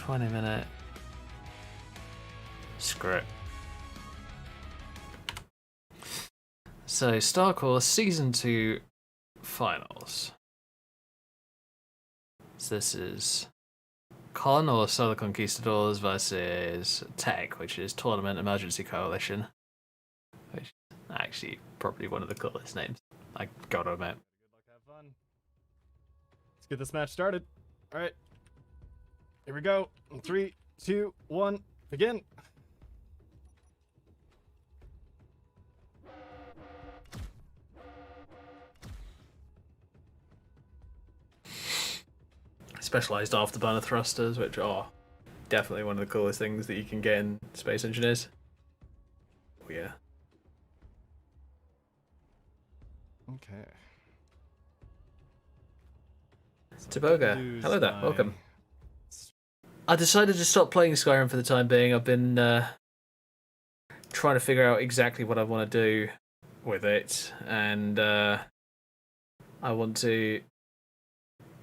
20-minute. Screw it. So, StarCore Season 2 Finals. So this is Con or Solar Conquistadors versus TEC, which is Tournament Emergency Coalition. Which is actually probably one of the coolest names, I gotta admit. Good luck, have fun. Let's get this match started. Alright. Here we go. 3, 2, 1, begin. Specialized afterburner thrusters, which are definitely one of the coolest things that you can get in Space Engineers. Oh yeah. Okay. Taboga, hello there, welcome. I decided to stop playing Skyrim for the time being. I've been trying to figure out exactly what I want to do with it, and I want to.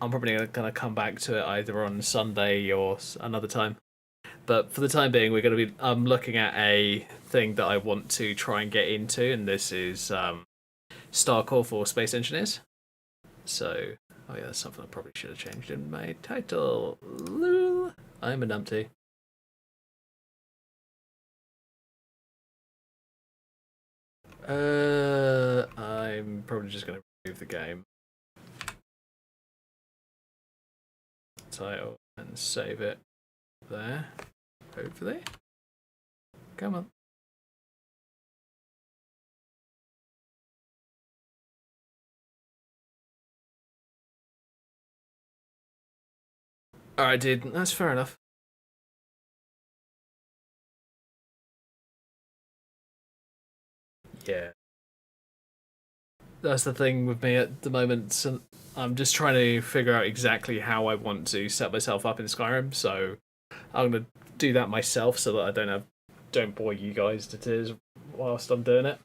I'm probably going to come back to it either on Sunday or another time. But for the time being, I'm looking at a thing that I want to try and get into, and this is StarCore for Space Engineers. So, oh yeah, that's something I probably should have changed in my title. Lol. I'm a numpty. I'm probably just going to remove the game title and save it there. Hopefully. Come on. Alright, dude, that's fair enough. Yeah. That's the thing with me at the moment. So I'm just trying to figure out exactly how I want to set myself up in Skyrim. So I'm gonna do that myself so that I don't bore you guys to tears whilst I'm doing it.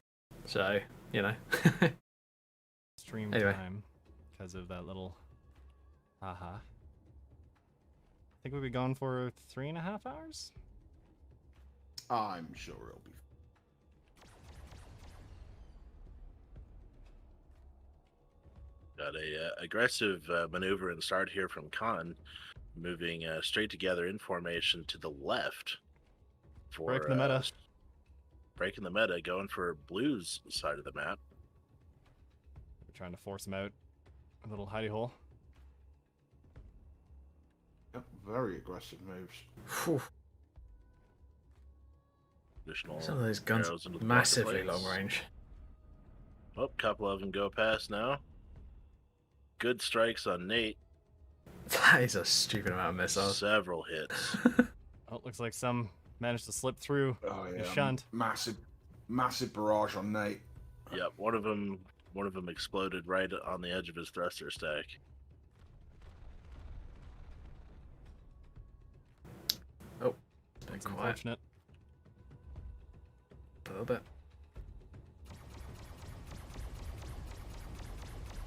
So, you know. Stream anyway. time because of that little haha. I think we'll be gone for 3.5 hours. I'm sure it'll be. Got a aggressive maneuver and start here from Khan, moving straight together in formation to the left for Breaking the meta. Breaking the meta, going for Blue's side of the map. We're trying to force him out. A little hidey hole. Yep, very aggressive moves. Whew. Additional Some of those guns arrows into the massively marketplace. long range. Oh, a couple of them go past now. Good strikes on Nate. That is a stupid amount of missiles. Several hits. Oh, it looks like some managed to slip through. Oh yeah, Shunt. massive barrage on Nate. Yep, one of them exploded right on the edge of his thruster stack. Oh, it's been That's quiet unfortunate. a little bit.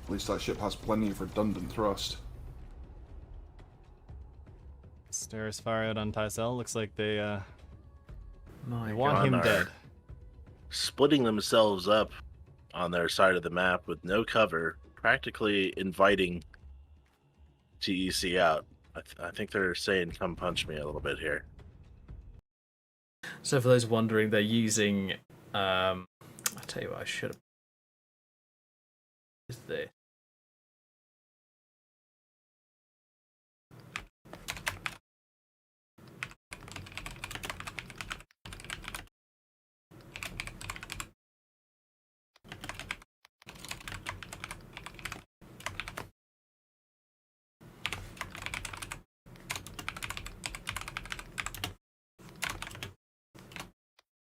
At least that ship has plenty of redundant thrust. Stairs fire out on Tycel. Looks like they My want God. him are dead. Splitting themselves up on their side of the map with no cover, practically inviting TEC out. I think they're saying, come punch me a little bit here. So for those wondering, they're using I'll tell you what I should have. Is this?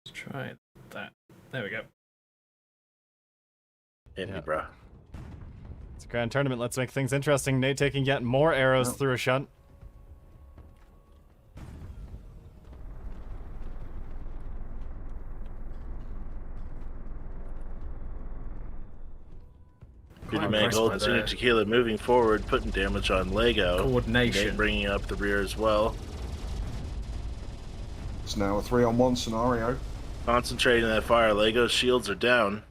Let's try that. There we go. Hit me, Yeah. bro. It's a grand tournament. Let's make things interesting. Nate taking yet more arrows Oh. through a shunt. Peter Quite Man impressed Gold by and Senior the Tequila moving forward, putting damage on Lego. coordination. Nate bringing up the rear as well. It's now a 3-on-1 scenario. Concentrating that fire. Lego shields are down.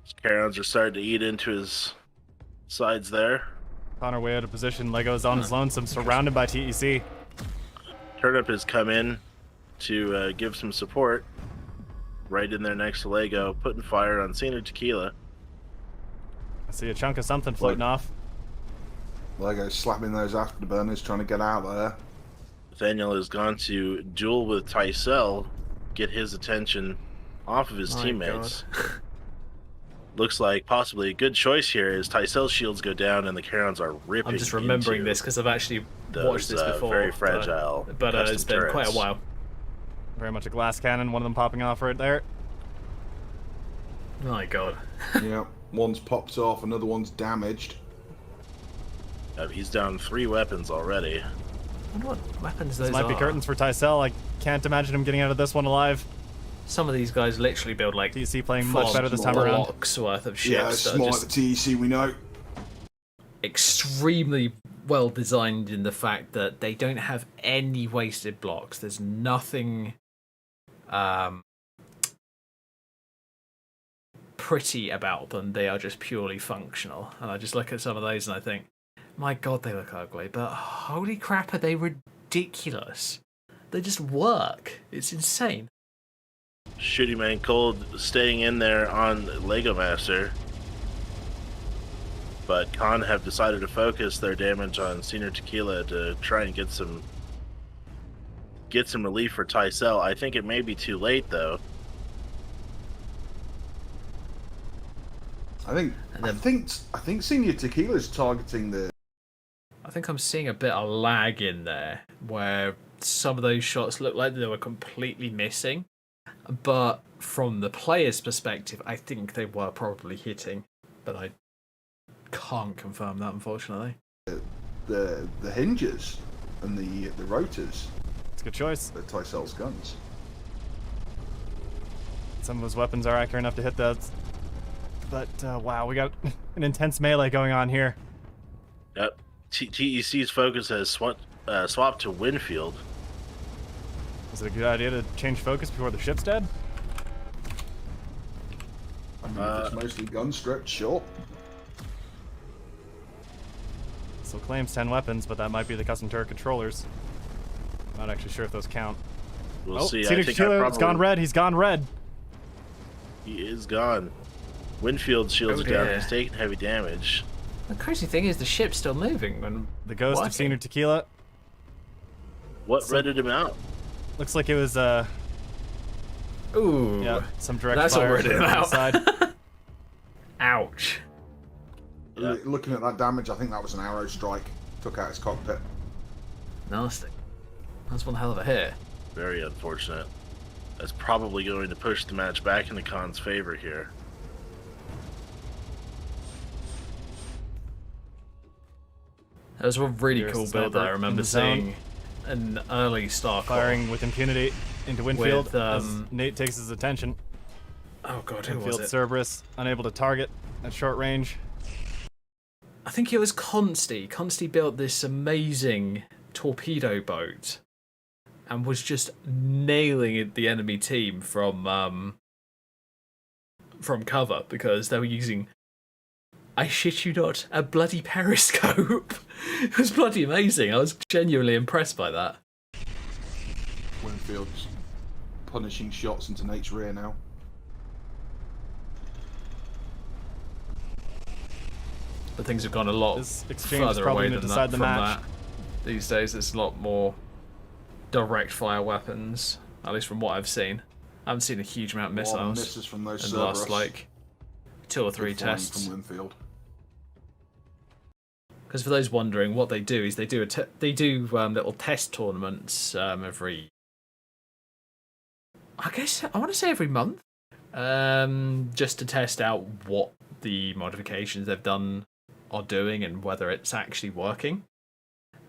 His Carons are starting to eat into his sides there. On our way out of position, Lego's on his lonesome, surrounded by TEC. Turnip has come in to give some support. Right in there next to Lego, putting fire on Cena Tequila. I see a chunk of something floating off. Lego's slapping those afterburners, trying to get out of there. Nathaniel has gone to duel with Tycel, get his attention off of his teammates. Looks like possibly a good choice here as Tycel's shields go down and the Carons are ripping. I'm just remembering this because I've actually watched this before. Very fragile. But it's been quite a while. Very much a glass cannon, one of them popping off right there. My god. Yeah, one's popped off, another one's damaged. He's down 3 weapons already. I wonder what weapons those This might be are. curtains for Tycel. I can't imagine him getting out of this one alive. Some of these guys literally build like TEC playing much better this time around. blocks worth of ships. Yeah, that are smart just the TEC, we know. extremely well designed in the fact that they don't have any wasted blocks. There's nothing pretty about them. They are just purely functional. And I just look at some of those and I think, my god, they look ugly, but holy crap, are they ridiculous. They just work. It's insane. Shooty Man Cold staying in there on Lego Master. But Khan have decided to focus their damage on Senior Tequila to try and get some relief for Tycel. I think it may be too late though. I think Senior Tequila's targeting the. I think I'm seeing a bit of lag in there where some of those shots look like they were completely missing. But from the player's perspective, I think they were probably hitting. But I can't confirm that, unfortunately. The hinges and the rotors. It's a good choice. The Tycel's guns. Some of his weapons are accurate enough to hit those. But, wow, we got an intense melee going on here. Yep. TEC's focus has swapped to Winfield. Is it a good idea to change focus before the ship's dead? I mean, if it's mostly gun stripped, sure. Still claims 10 weapons, but that might be the custom turret controllers. Not actually sure if those count. We'll see. Senior Tequila, it's gone red. He's gone red. He is gone. Winfield's shields Oh, are down. dear. He's taking heavy damage. The crazy thing is the ship's still moving. And The ghost of working. Senior Tequila. What redded him out? Looks like it was, Ooh. yeah, some direct That's fire already from the out. side. Ouch. Yeah. Looking at that damage, I think that was an arrow strike. Took out his cockpit. Nasty. That's one hell of a hit. Very unfortunate. That's probably going to push the match back in the Khan's favor here. That was a really Here's cool the build that I sniper in remember the zone. seeing an early StarCore. Firing with impunity into Winfield With, as Nate takes his attention. Oh god, who was Winfield it? Cerberus, unable to target at short range. I think it was Consti. Consti built this amazing torpedo boat and was just nailing the enemy team from cover because they were using, I shit you not, a bloody periscope. It was bloody amazing. I was genuinely impressed by that. Winfield's punishing shots into Nate's rear now. But things have gone a lot This exchange is further probably away going to than decide that the from match. that. These days there's a lot more direct fire weapons, at least from what I've seen. I haven't seen a huge amount of A lot of missiles misses from those in the last Cerberus. like 2 or 3 Good flying tests. from Winfield. Because for those wondering, what they do is they do little test tournaments every. I guess I want to say every month, just to test out what the modifications they've done are doing and whether it's actually working.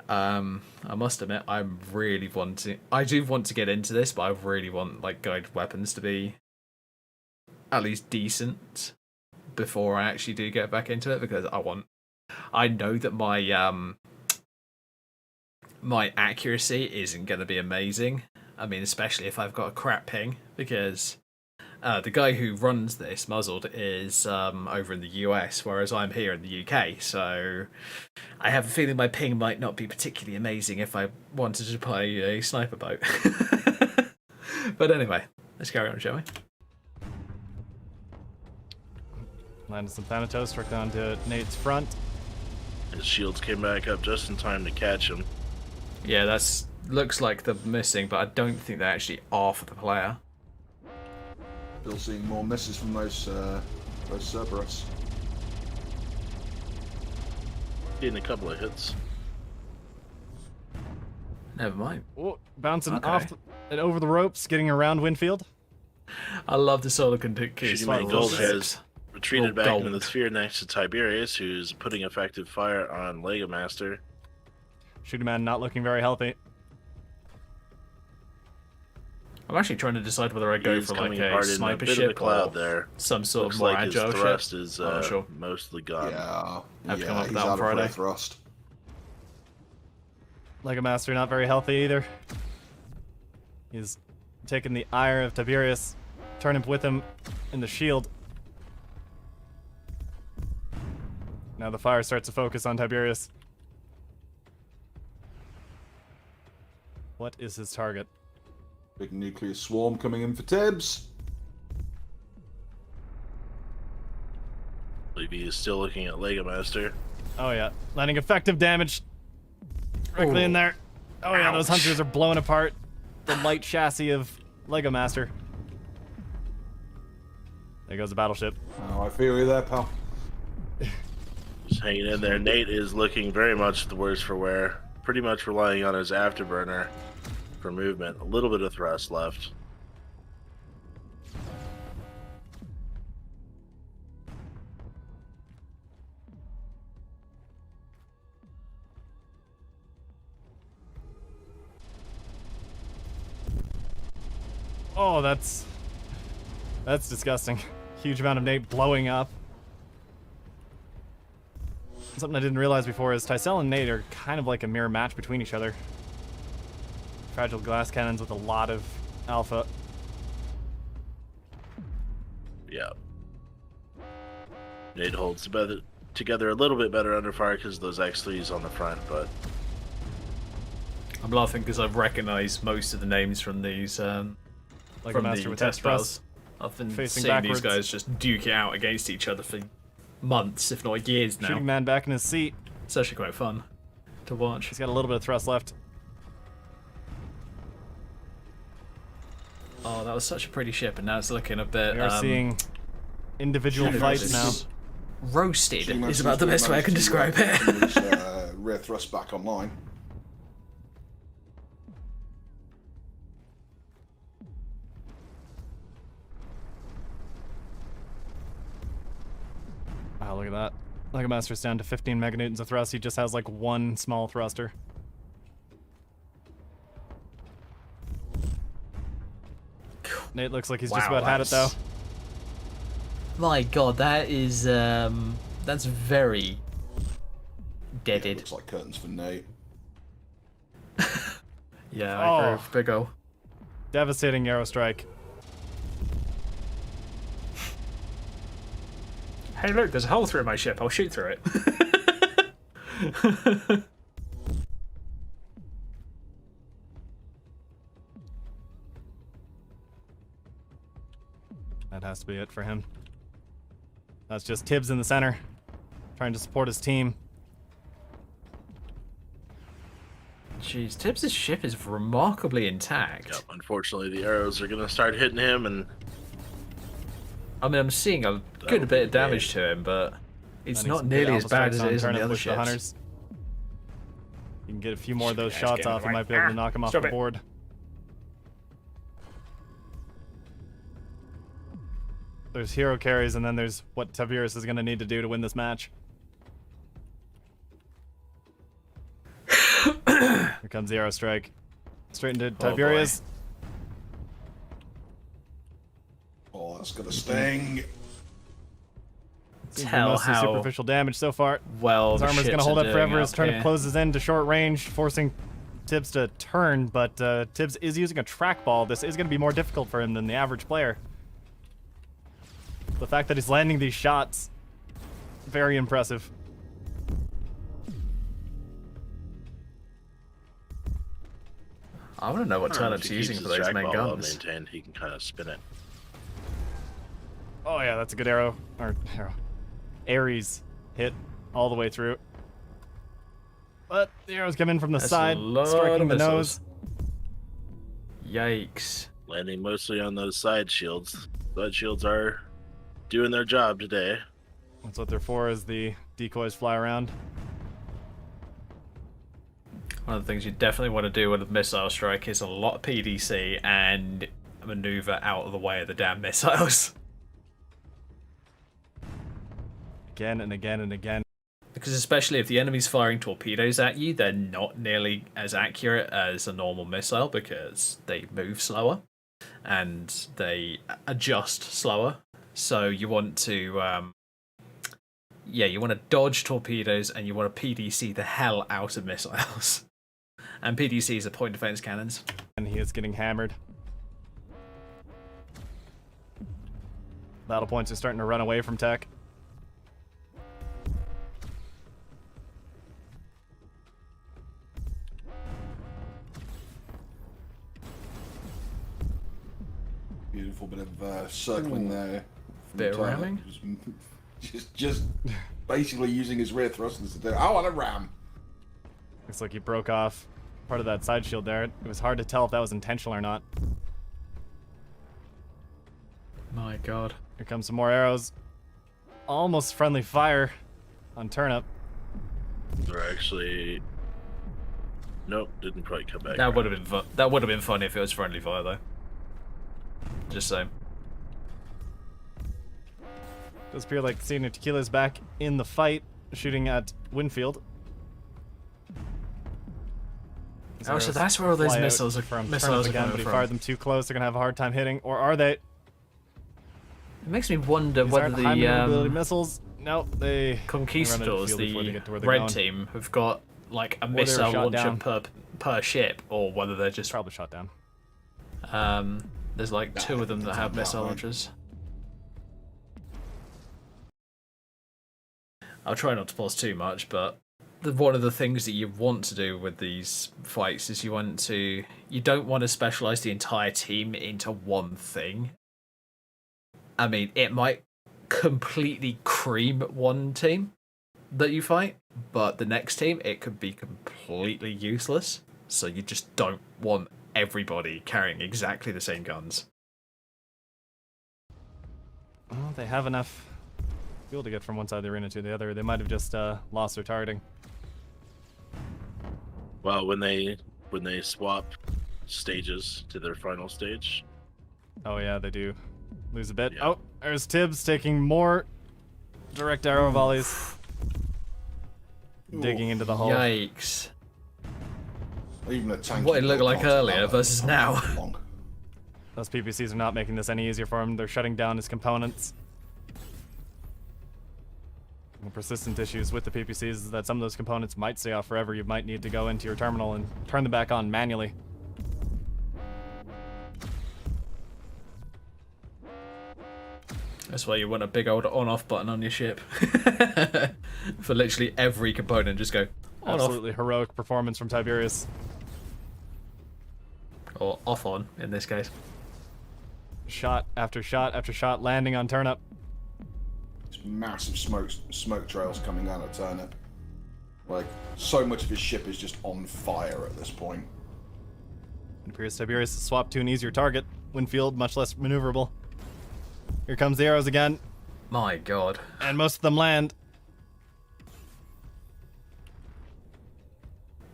I must admit, I do want to get into this, but I really want like guided weapons to be at least decent before I actually do get back into it because I know that my my accuracy isn't going to be amazing. I mean, especially if I've got a crap ping, because the guy who runs this, Muzzled, is over in the US, whereas I'm here in the UK, so I have a feeling my ping might not be particularly amazing if I wanted to play a sniper boat. But anyway, let's carry on, shall we? Landed some Thanatos, worked onto Nate's front. His shields came back up just in time to catch him. Yeah, that's looks like they're missing, but I don't think they actually are for the player. Still seeing more misses from those Cerberus. Getting a couple of hits. Never mind. Oh, bouncing Okay. off and over the ropes, getting around Winfield. I love the solar conductor. Shooting Man Gold has retreated Oh, back gold. into the sphere next to Tiberius, who's putting effective fire on Lego Master. Shooting Man not looking very healthy. I'm actually trying to decide whether I go He's for like coming a hard in a sniper bit of a ship cloud or there. some sort Looks of more like his agile thrust ship. is I'm not sure. mostly gone. Yeah, Have to come up with he's that on out of Friday. rare thrust. Lego Master not very healthy either. He's taking the ire of Tiberius, turnip with him in the shield. Now the fire starts to focus on Tiberius. What is his target? Big nuclear swarm coming in for Tibbs. I believe he is still looking at Lego Master. Oh yeah, landing effective damage directly in Ooh. there. Oh yeah, those Ouch. hunters are blowing apart the light chassis of Lego Master. There goes the battleship. Oh, I feel you there, pal. Just hanging in there. Nate is looking very much the worse for wear. Pretty much relying on his afterburner for movement. A little bit of thrust left. Oh, that's disgusting. Huge amount of Nate blowing up. Something I didn't realize before is Tycel and Nate are kind of like a mirror match between each other. Fragile glass cannons with a lot of alpha. Yeah. Nate holds together a little bit better under fire because of those X3s on the front, but I'm laughing because I've recognised most of the names from these Lego from Master the with test thrust. trials. I've been Facing seeing backwards. these guys just duke it out against each other for months, if not years now. Shooting Man back in his seat. It's actually quite fun to watch. He's got a little bit of thrust left. Oh, that was such a pretty ship, and now it's looking a bit We are seeing individual Shooting fights now. Man's- roasted. Shooting Is Man's about the best way I can managed describe to, it. bring his, rear thrust back online. Wow, look at that. Lego Master's down to 15 meganewtons of thrust. He just has like one small thruster. Nate looks like he's just Wow, about had it though. that's- My God, that is that's very Yeah, deaded. looks like curtains for Nate. Yeah, I agree Oh. with Big O. Devastating arrow strike. Hey, look, there's a hole through my ship. I'll shoot through it. That has to be it for him. That's just Tibbs in the center, trying to support his team. Jeez, Tibbs' ship is remarkably intact. yep, unfortunately the arrows are going to start hitting him, and I mean, I'm seeing a That good would bit be of damage bad. to him, but it's Landing not some good nearly as alpha bad strikes as on it is on Turnip the other with ships. hunters. You can get a few more of those Stupid ass shots getting off and away. might be able to knock him off Stop the it. board. There's hero carries, and then there's what Tiberius is going to need to do to win this match. Here comes the arrow strike. Straight into boy. Tiberius. Oh, that's gonna sting. Seems to be Tell mostly how superficial damage so far. well His the armor's ships going to hold are up doing forever as up Turnip here. closes in to short range, forcing Tibbs to turn, but Tibbs is using a trackball. This is going to be more difficult for him than the average player. The fact that he's landing these shots, very impressive. I want to know what Turnip's using for those main guns. Maintained, he can kind of spin it. Oh yeah, that's a good arrow. Or arrow. Ares hit all the way through. But the arrows come in from the side, striking the nose. Yikes. Landing mostly on those side shields. Side shields are doing their job today. That's what they're for, as the decoys fly around. One of the things you definitely want to do with a missile strike is a lot of PDC and maneuver out of the way of the damn missiles. Again and again and again. Because especially if the enemy's firing torpedoes at you, they're not nearly as accurate as a normal missile because they move slower and they adjust slower. So you want to, you want to dodge torpedoes and you want to PDC the hell out of missiles. And PDCs are point defense cannons. And he is getting hammered. Battle points are starting to run away from TEC. Beautiful bit of circling there. Bit of ramming? Just basically using his rear thrusters to do. I want to ram. Looks like he broke off part of that side shield there. It was hard to tell if that was intentional or not. My god. Here comes some more arrows. Almost friendly fire on Turnip. They're actually... Nope, didn't quite come back. That would have been fun. That would have been fun if it was friendly fire, though. Just saying. Does appear like Senior Tequila's back in the fight, shooting at Winfield. Oh, so that's where all those missiles are from missiles again, but he fired them too close. They're gonna have a hard time hitting, or are they? It makes me wonder whether the high maneuverability missiles. No, they Conquistadors, the red team, have got like a missile launcher per ship, or whether they're just probably shot down. There's like two of them that have missile launchers. I'll try not to pause too much, but one of the things that you want to do with these fights is you don't want to specialize the entire team into one thing. I mean, it might completely cream one team that you fight, but the next team, it could be completely useless. So you just don't want everybody carrying exactly the same guns. Well, they have enough fuel to get from one side of the arena to the other. They might have just lost their targeting. Well, when they swap stages to their final stage. Oh yeah, they do lose a bit. Yeah. Oh, there's Tibbs taking more direct arrow volleys. Digging into the hull. Yikes. Even a tank. What it looked like earlier versus now. Those PPCs are not making this any easier for him. They're shutting down his components. The persistent issues with the PPCs is that some of those components might stay off forever. You might need to go into your terminal and turn them back on manually. That's why you want a big old on-off button on your ship. For literally every component, just go on, Absolutely heroic performance from Tiberius. Or off-on, in this case. Shot after shot after shot landing on Turnip. Massive smoke trails coming out of Turnip. Like, so much of his ship is just on fire at this point. It appears Tiberius has swapped to an easier target. Winfield, much less maneuverable. Here comes the arrows again. My god. And most of them land.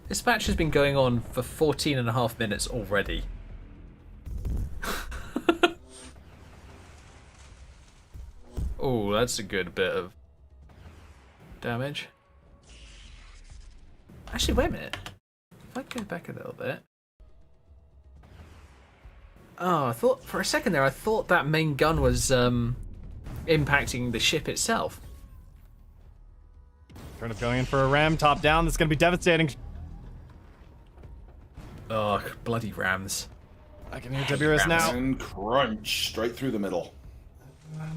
This match has been going on for 14.5 minutes already. Oh, that's a good bit of damage. Actually, wait a minute. If I go back a little bit. Oh, I thought for a second there, I thought that main gun was impacting the ship itself. Turnip going in for a ram, top down. That's going to be devastating. Oh, bloody rams. I can hear Tiberius now. And crunch straight through the middle.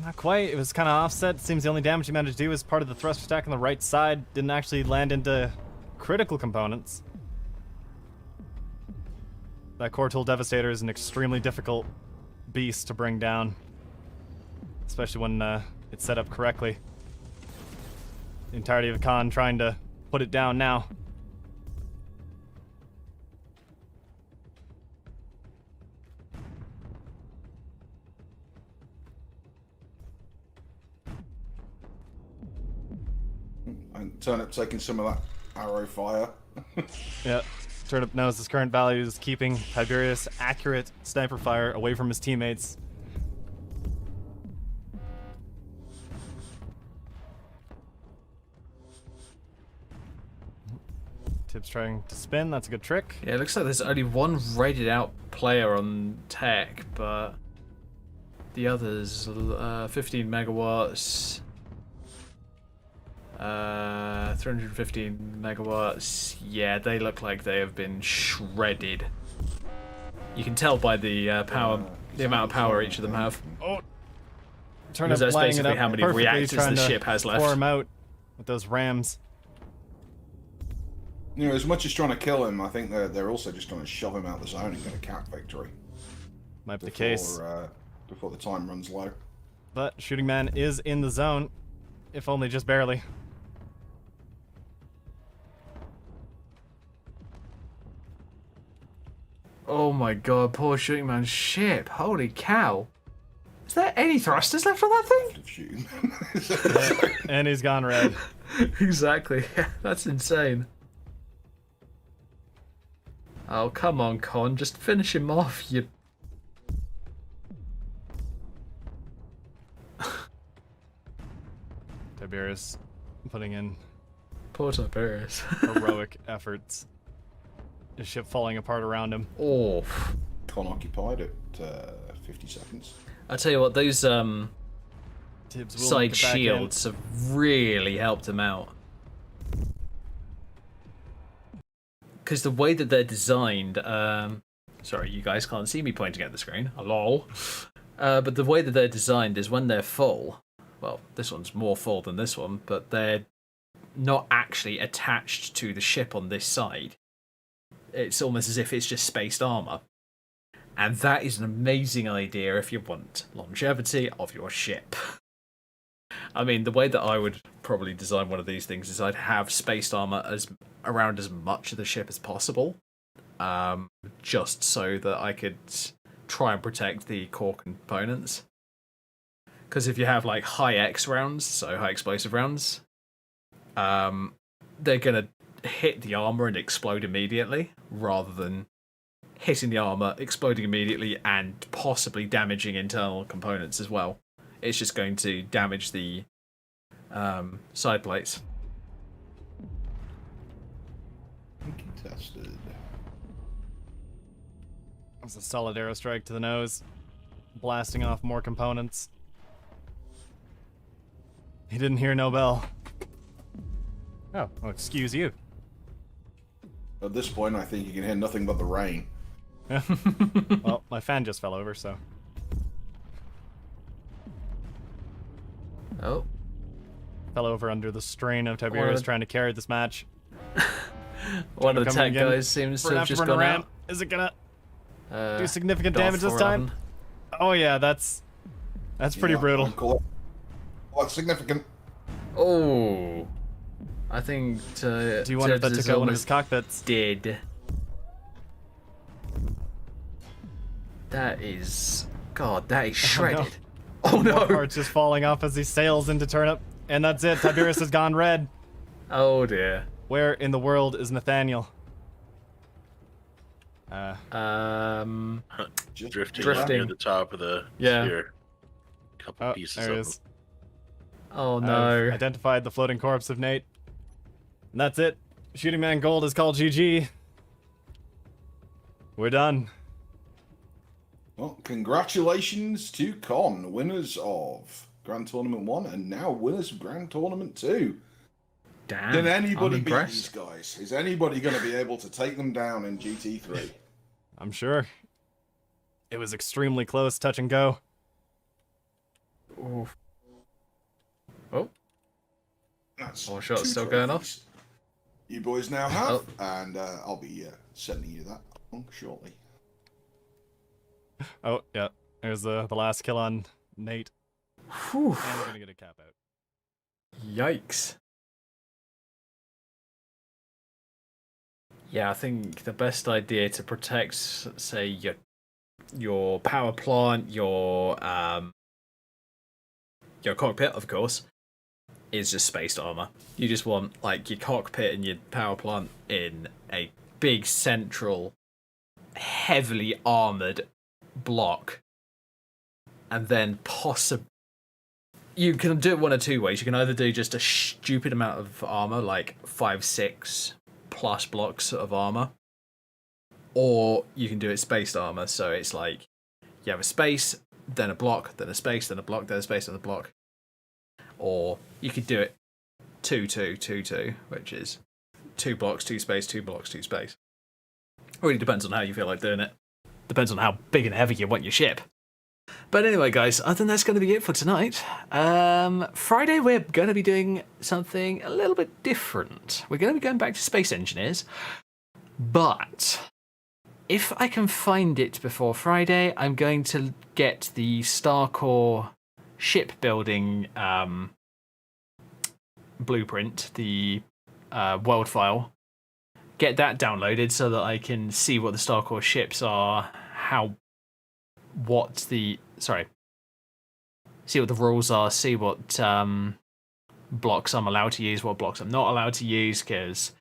Not quite. It was kind of offset. Seems the only damage he managed to do was part of the thruster stack on the right side. Didn't actually land into critical components. That core tool devastator is an extremely difficult beast to bring down, especially when it's set up correctly. The entirety of the con trying to put it down now. And Turnip taking some of that arrow fire. Yeah, Turnip knows his current value is keeping Tiberius accurate sniper fire away from his teammates. Tip's trying to spin, that's a good trick. Yeah, it looks like there's only one rated out player on TEC, but the others, 15 megawatts, 315 megawatts. Yeah, they look like they have been shredded. You can tell by the power, the amount of power each of them have. Oh, Because that's basically how many reactors the ship has left. Pour him out with those rams. You know, as much as trying to kill him, I think they're also just trying to shove him out the zone and get a cap victory. Might be the case. Before the time runs low. But Shooting Man is in the zone, if only just barely. Oh my god, poor Shooting Man's ship. Holy cow. Is there any thrusters left on that thing? Shooting. Yeah, and he's gone red. Exactly. That's insane. Oh, come on, Con. Just finish him off, you... Tiberius putting in Poor Tiberius. heroic efforts. His ship falling apart around him. Oh. Con occupied at 50 seconds. I tell you what, those Tibbs will side make it back in. shields have really helped him out. Because the way that they're designed, sorry, you guys can't see me pointing at the screen. Lol. But the way that they're designed is when they're full. Well, this one's more full than this one, but they're not actually attached to the ship on this side. It's almost as if it's just spaced armor. And that is an amazing idea if you want longevity of your ship. I mean, the way that I would probably design one of these things is I'd have spaced armor around as much of the ship as possible, just so that I could try and protect the core components. Because if you have like high X rounds, so high explosive rounds, they're gonna hit the armor and explode immediately, rather than hitting the armor, exploding immediately, and possibly damaging internal components as well. It's just going to damage the side plates. Tested. It's a solid aerostrike to the nose, blasting off more components. He didn't hear no bell. Oh, well, excuse you. At this point, I think you can hear nothing but the rain. Well, my fan just fell over, so. Oh. Fell over under the strain of Tiberius trying to carry this match. One of the Coming tech again guys seems to have just afterburner gone ram. out. Is it gonna do significant damage this 411. time? Oh yeah, that's pretty brutal. Quite significant. Oh. I think Do you wonder if that Tibbs took is out one of his almost cockpits? dead. That is... God, that is shredded. Oh One no! part's just falling off as he sails into Turnip. And that's it, Tiberius has gone red. Oh dear. Where in the world is Nathaniel? Drifting near the top of the sphere. Couple pieces there he of is. them. Oh no. I've identified the floating corpse of Nate. And that's it. Shooting Man Gold is called GG. We're done. Well, congratulations to Con, winners of Grand Tournament 1 and now winners of Grand Tournament 2. Damn. Can anybody I'm beat impressed. these guys? Is anybody going to be able to take them down in GT3? I'm sure. It was extremely close, touch and go. Ooh. Oh, That's more shots 2 still going off. trophies you boys now have, and I'll be sending you that along shortly. Oh, yeah. There's the last kill on Nate. Whew. And we're gonna get a cap out. Yikes. Yeah, I think the best idea to protect, say, your power plant, your cockpit, of course, is just spaced armor. You just want like your cockpit and your power plant in a big central, heavily armored block, and then possibly you can do it one of two ways. You can either do just a stupid amount of armor, like 5-6 plus blocks of armor, or you can do it spaced armor. So it's like you have a space, then a block, then a space, then a block, then a space, then a block. Or you could do it 2-2-2-2, which is 2 blocks, 2 space, 2 blocks, 2 space. It really depends on how you feel like doing it. Depends on how big and heavy you want your ship. But anyway, guys, I think that's going to be it for tonight. Friday, we're going to be doing something a little bit different. We're going to be going back to Space Engineers. But if I can find it before Friday, I'm going to get the StarCore shipbuilding blueprint, the world file. Get that downloaded so that I can see what the StarCore ships are, see what the rules are, see what blocks I'm allowed to use, what blocks I'm not allowed to use, because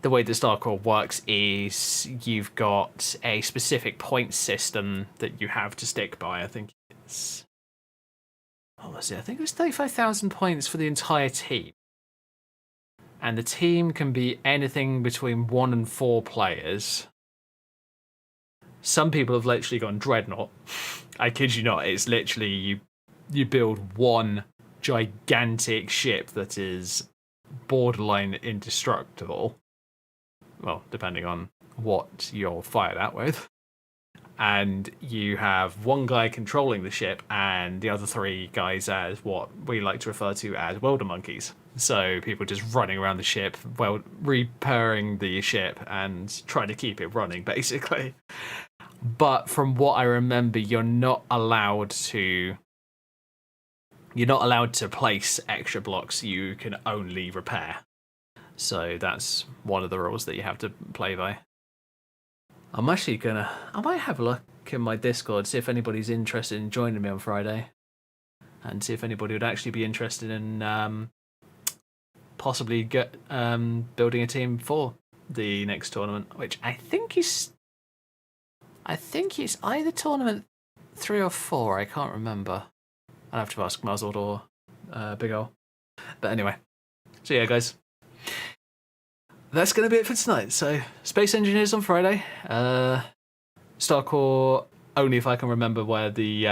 the way the StarCore works is you've got a specific point system that you have to stick by. I think it's... what was it? I think it was 35,000 points for the entire team. And the team can be anything between 1 and 4 players. Some people have literally gone Dreadnought. I kid you not, it's literally you build one gigantic ship that is borderline indestructible. Well, depending on what you're fired at with. And you have one guy controlling the ship and the other 3 guys as what we like to refer to as welder monkeys. So people just running around the ship, repairing the ship and trying to keep it running, basically. But from what I remember, you're not allowed to place extra blocks. You can only repair. So that's one of the rules that you have to play by. I might have a look in my Discord, see if anybody's interested in joining me on Friday. And see if anybody would actually be interested in possibly building a team for the next tournament, which I think it's either tournament 3 or 4, I can't remember. I'll have to ask Muzzled or Big Ol. But anyway. So yeah, guys. That's going to be it for tonight. So, Space Engineers on Friday. StarCore only if I can remember where the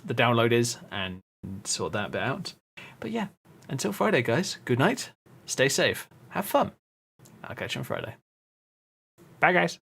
download is and sort that bit out. But yeah, until Friday, guys. Good night. Stay safe. Have fun. I'll catch you on Friday. Bye, guys.